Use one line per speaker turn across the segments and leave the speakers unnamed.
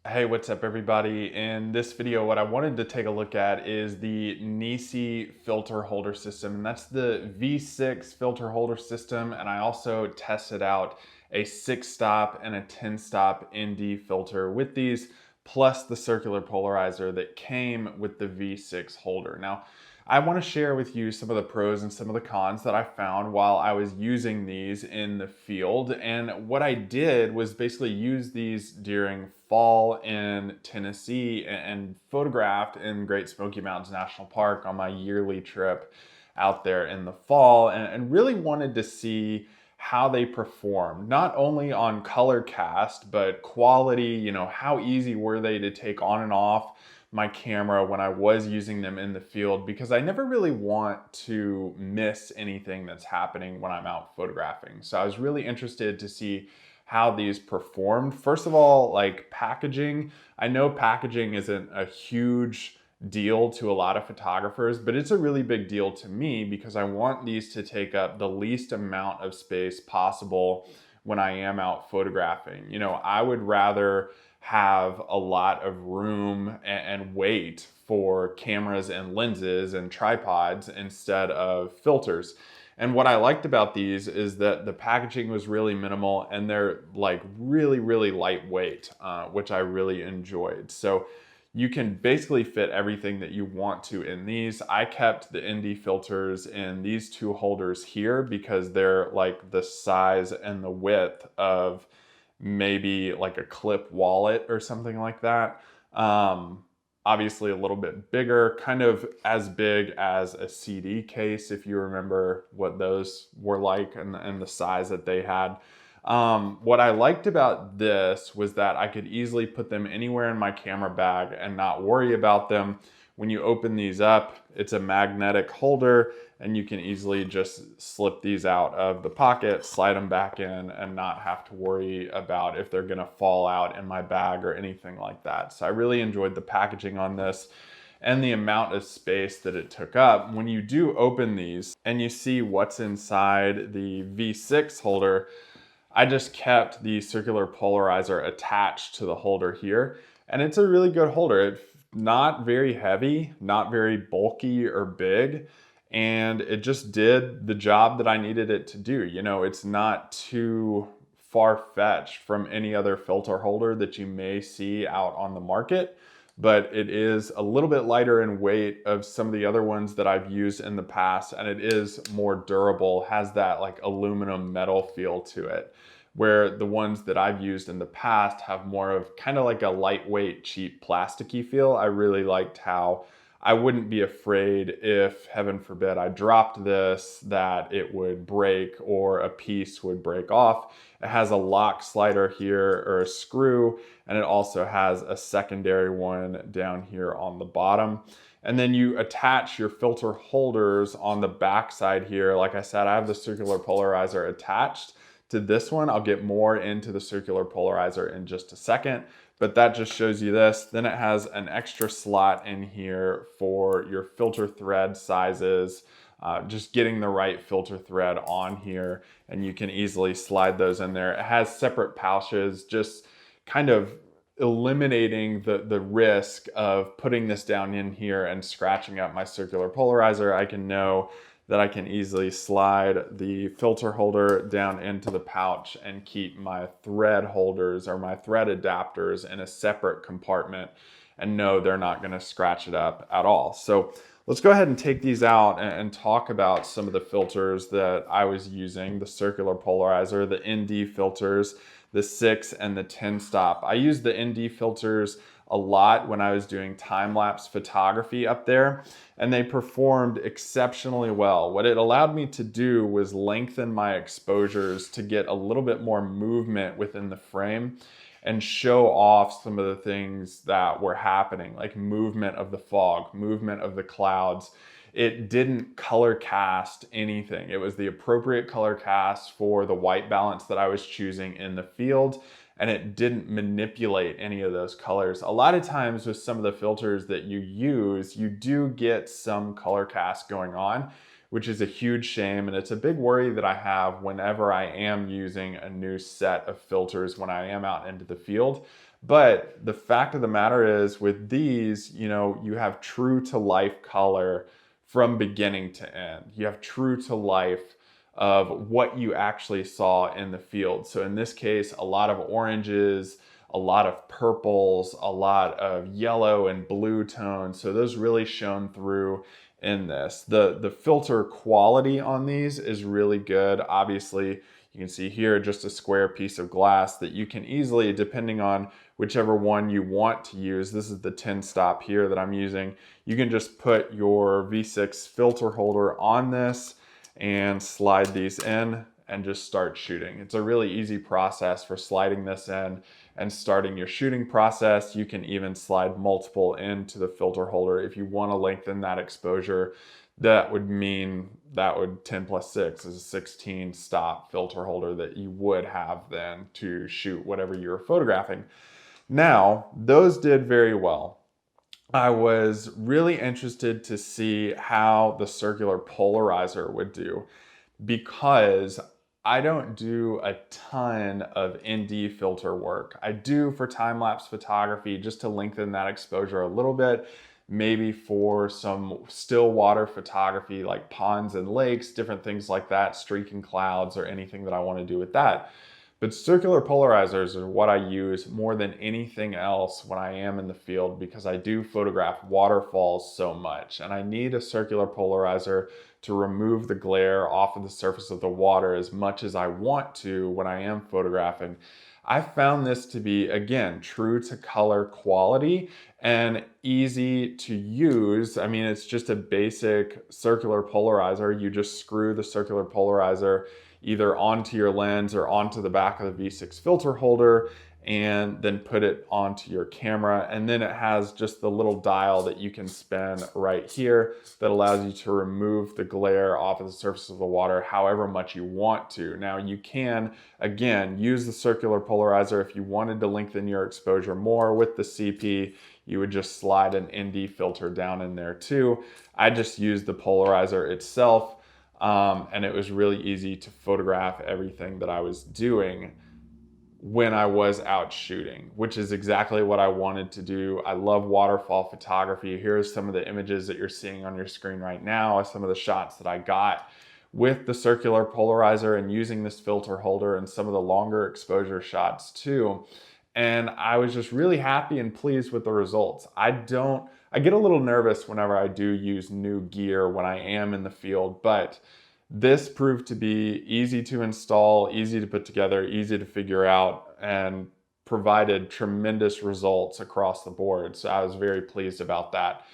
Hey, what's up everybody? In this video, what I wanted to take a look at is the NiSi filter holder system, and that's the V6 filter holder system. And I also tested out a 6-stop and a 10-stop ND filter with these, plus the circular polarizer that came with the V6 holder. Now, I want to share with you some of the pros and some of the cons that I found while I was using these in the field. And what I did was basically use these during fall in Tennessee and photographed in Great Smoky Mountains National Park on my yearly trip out there in the fall, and really wanted to see how they perform, not only on color cast, but quality, how easy were they to take on and off my camera when I was using them in the field, because I never really want to miss anything that's happening when I'm out photographing. So I was really interested to see how these performed. First of all, like packaging. I know packaging isn't a huge deal to a lot of photographers, but it's a really big deal to me because I want these to take up the least amount of space possible when I am out photographing. I would rather have a lot of room and weight for cameras and lenses and tripods instead of filters. And what I liked about these is that the packaging was really minimal and they're like really, really lightweight, which I really enjoyed. So you can basically fit everything that you want to in these. I kept the ND filters in these two holders here because they're like the size and the width of maybe like a clip wallet or something like that. Obviously a little bit bigger, kind of as big as a CD case, if you remember what those were like and the size that they had. What I liked about this was that I could easily put them anywhere in my camera bag and not worry about them. When you open these up, it's a magnetic holder and you can easily just slip these out of the pocket, slide them back in, and not have to worry about if they're gonna fall out in my bag or anything like that. So I really enjoyed the packaging on this and the amount of space that it took up. When you do open these and you see what's inside the V6 holder, I just kept the circular polarizer attached to the holder here, and it's a really good holder. It's not very heavy, not very bulky or big, and it just did the job that I needed it to do. It's not too far-fetched from any other filter holder that you may see out on the market, but it is a little bit lighter in weight of some of the other ones that I've used in the past, and it is more durable, has that like aluminum metal feel to it, where the ones that I've used in the past have more of kind of like a lightweight, cheap, plasticky feel. I really liked how I wouldn't be afraid if, heaven forbid, I dropped this, that it would break or a piece would break off. It has a lock slider here, or a screw, and it also has a secondary one down here on the bottom. And then you attach your filter holders on the back side here. Like I said, I have the circular polarizer attached to this one. I'll get more into the circular polarizer in just a second, but that just shows you this. Then it has an extra slot in here for your filter thread sizes, just getting the right filter thread on here, and you can easily slide those in there. It has separate pouches, just kind of eliminating the risk of putting this down in here and scratching up my circular polarizer. I can know that I can easily slide the filter holder down into the pouch and keep my thread holders or my thread adapters in a separate compartment and know they're not going to scratch it up at all. So let's go ahead and take these out and talk about some of the filters that I was using: the circular polarizer, the ND filters, the 6 and the 10 stop. I used the ND filters a lot when I was doing time-lapse photography up there, and they performed exceptionally well. What it allowed me to do was lengthen my exposures to get a little bit more movement within the frame and show off some of the things that were happening, like movement of the fog, movement of the clouds. It didn't color cast anything. It was the appropriate color cast for the white balance that I was choosing in the field, and it didn't manipulate any of those colors. A lot of times with some of the filters that you use, you do get some color cast going on, which is a huge shame, and it's a big worry that I have whenever I am using a new set of filters when I am out into the field. But the fact of the matter is with these, you know, you have true to life color from beginning to end. You have true to life of what you actually saw in the field. So in this case, a lot of oranges, a lot of purples, a lot of yellow and blue tones. So those really shone through in this. The filter quality on these is really good. Obviously, you can see here just a square piece of glass that you can easily, depending on whichever one you want to use, this is the 10 stop here that I'm using, you can just put your V6 filter holder on this and slide these in and just start shooting. It's a really easy process for sliding this in and starting your shooting process. You can even slide multiple into the filter holder if you want to lengthen that exposure. That would mean that would 10 plus 6 is a 16 stop filter holder that you would have then to shoot whatever you're photographing. Now, those did very well. I was really interested to see how the circular polarizer would do, because I don't do a ton of ND filter work. I do for time-lapse photography just to lengthen that exposure a little bit, maybe for some still water photography like ponds and lakes, different things like that, streaking clouds or anything that I want to do with that. But circular polarizers are what I use more than anything else when I am in the field, because I do photograph waterfalls so much and I need a circular polarizer to remove the glare off of the surface of the water as much as I want to when I am photographing. I found this to be, again, true to color quality and easy to use. I mean, it's just a basic circular polarizer. You just screw the circular polarizer either onto your lens or onto the back of the V6 filter holder and then put it onto your camera. And then it has just the little dial that you can spin right here that allows you to remove the glare off of the surface of the water however much you want to. Now you can, again, use the circular polarizer if you wanted to lengthen your exposure more with the CP. You would just slide an ND filter down in there too. I just used the polarizer itself. And it was really easy to photograph everything that I was doing when I was out shooting, which is exactly what I wanted to do. I love waterfall photography. Here's some of the images that you're seeing on your screen right now, some of the shots that I got with the circular polarizer and using this filter holder, and some of the longer exposure shots too. And I was just really happy and pleased with the results. I get a little nervous whenever I do use new gear when I am in the field, but this proved to be easy to install, easy to put together, easy to figure out, and provided tremendous results across the board. So I was very pleased about that.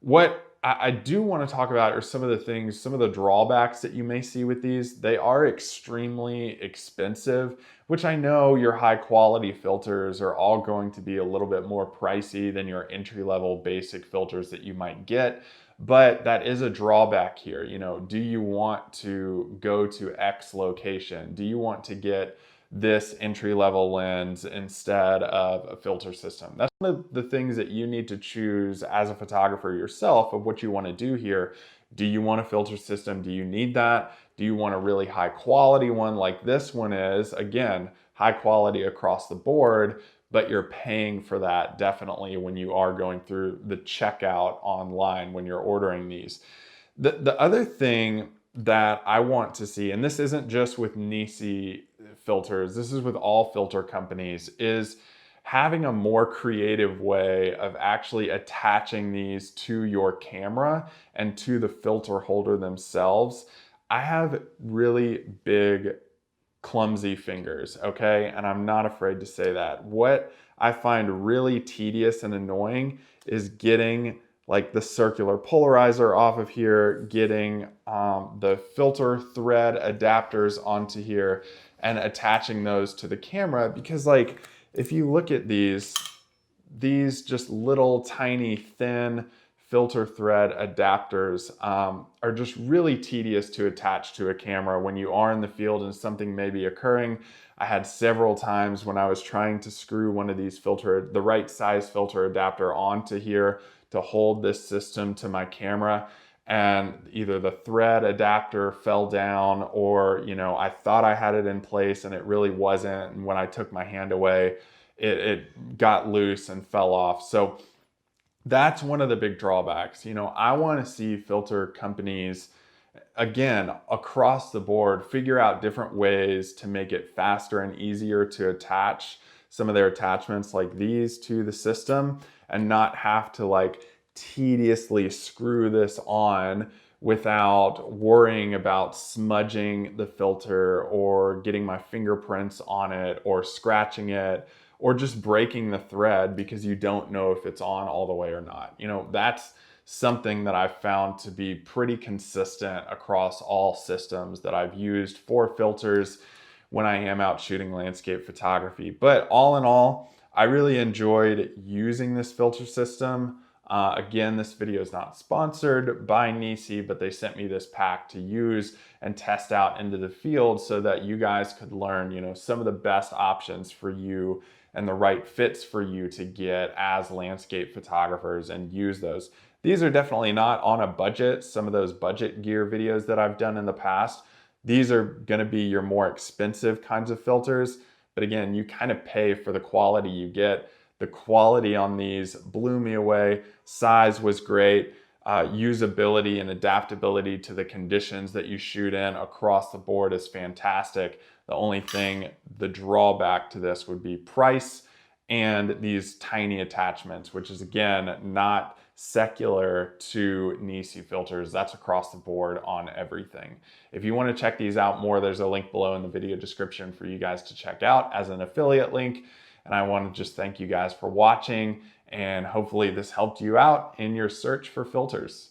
What I do want to talk about are some of the things, some of the drawbacks that you may see with these. They are extremely expensive, which I know your high quality filters are all going to be a little bit more pricey than your entry-level basic filters that you might get. But that is a drawback here. You know, do you want to go to X location? Do you want to get this entry-level lens instead of a filter system? That's one of the things that you need to choose as a photographer yourself of what you want to do here. Do you want a filter system? Do you need that? Do you want a really high quality one like this one is? Again, high quality across the board, but you're paying for that definitely when you are going through the checkout online when you're ordering these. The other thing that I want to see, and this isn't just with NiSi filters, this is with all filter companies, is having a more creative way of actually attaching these to your camera and to the filter holder themselves. I have really big, clumsy fingers, okay? And I'm not afraid to say that. What I find really tedious and annoying is getting like the circular polarizer off of here, getting the filter thread adapters onto here and attaching those to the camera, because like if you look at these just little tiny thin filter thread adapters are just really tedious to attach to a camera when you are in the field and something may be occurring. I had several times when I was trying to screw one of these the right size filter adapter onto here to hold this system to my camera, and either the thread adapter fell down or, you know, I thought I had it in place and it really wasn't. And when I took my hand away, it got loose and fell off. So that's one of the big drawbacks. You know, I want to see filter companies, again, across the board, figure out different ways to make it faster and easier to attach some of their attachments like these to the system, and not have to like tediously screw this on without worrying about smudging the filter or getting my fingerprints on it or scratching it or just breaking the thread because you don't know if it's on all the way or not. You know, that's something that I've found to be pretty consistent across all systems that I've used for filters when I am out shooting landscape photography. But all in all, I really enjoyed using this filter system. Again, this video is not sponsored by NiSi, but they sent me this pack to use and test out into the field so that you guys could learn, you know, some of the best options for you and the right fits for you to get as landscape photographers and use those. These are definitely not on a budget. Some of those budget gear videos that I've done in the past, these are going to be your more expensive kinds of filters. But again, you kind of pay for the quality you get. The quality on these blew me away. Size was great. Usability and adaptability to the conditions that you shoot in across the board is fantastic. The only thing, the drawback to this would be price and these tiny attachments, which is again, not secular to NiSi filters. That's across the board on everything. If you want to check these out more, there's a link below in the video description for you guys to check out as an affiliate link. And I want to just thank you guys for watching, and hopefully this helped you out in your search for filters.